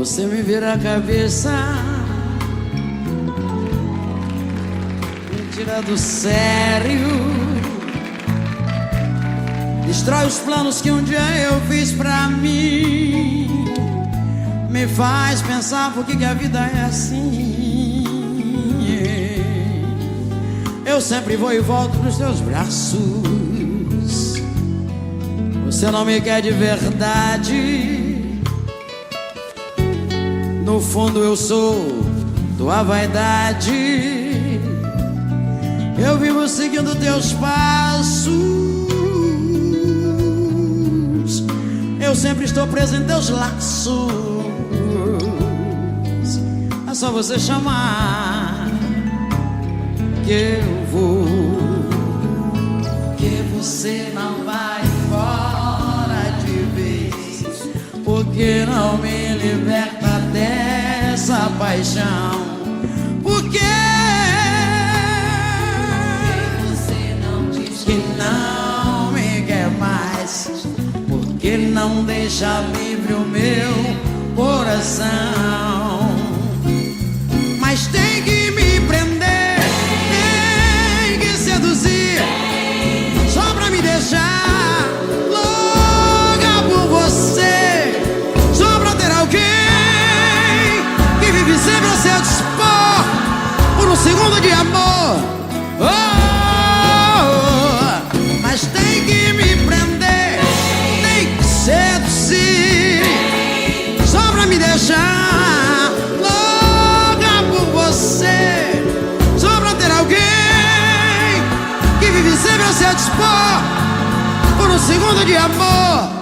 Você me vira a cabeça, me tira do sério, destrói os planos que um dia eu fiz pra mim, me faz pensar por que a vida é assim. Eu sempre vou e volto nos teus braços. Você não me quer de verdade. No fundo eu sou tua vaidade. Eu vivo seguindo teus passos. Eu sempre estou preso em teus laços. É só você chamar que eu vou, que você não vai embora de vez, porque não me liberta dessa paixão. Porque você não diz que não me quer mais, porque não deixa livre o meu coração. Mas tem que me prender, tem que seduzir, só pra me deixar louca por você, só pra ter alguém que vive sempre a seu dispor por um segundo de amor. Oh, mas tem que me prender, tem que seduzir, só pra me deixar louca por você, só pra ter alguém que vive sempre a seu dispor por um segundo de amor.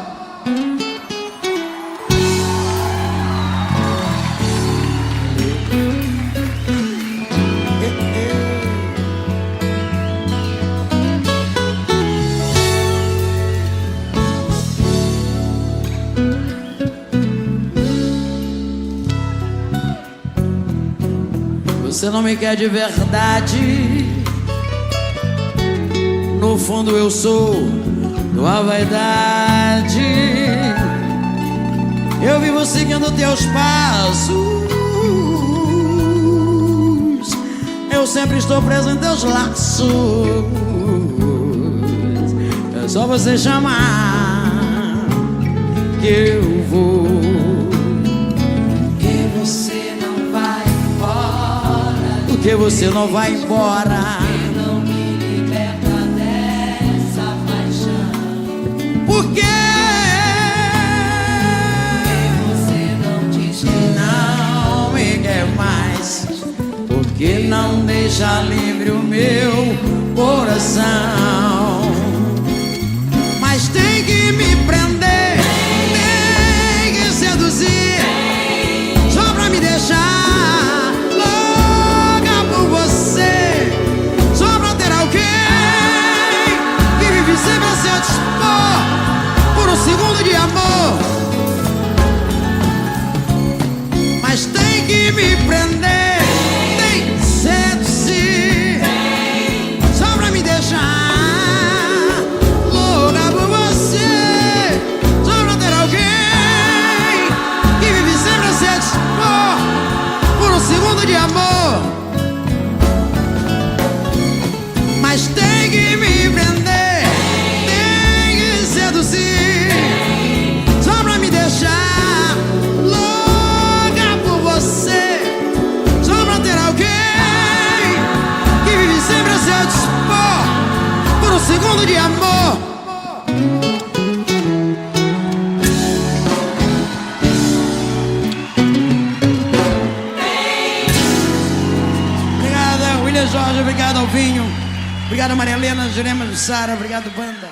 Você não me quer de verdade. No fundo eu sou tua vaidade. Eu vivo seguindo teus passos. Eu sempre estou preso em teus laços. É só você chamar que eu vou. Porque você não vai embora, porque não me liberta dessa paixão. Porque você não diz que não me quer mais, porque não deixa livre o meu coração. Mas tem que me prender, tem que seduzir, só pra me deixar segundo de amor. Mas tem que me prender, tem que seduzir, só pra me deixar louca por você, só pra ter alguém que vive sempre a se dispor por um segundo de amor. Mas tem que me prender, tem que seduzir, segundo de amor. Obrigado, William Jorge. Obrigado, Alvinho. Obrigado, Maria Helena, Jurema, Sara. Obrigado, banda.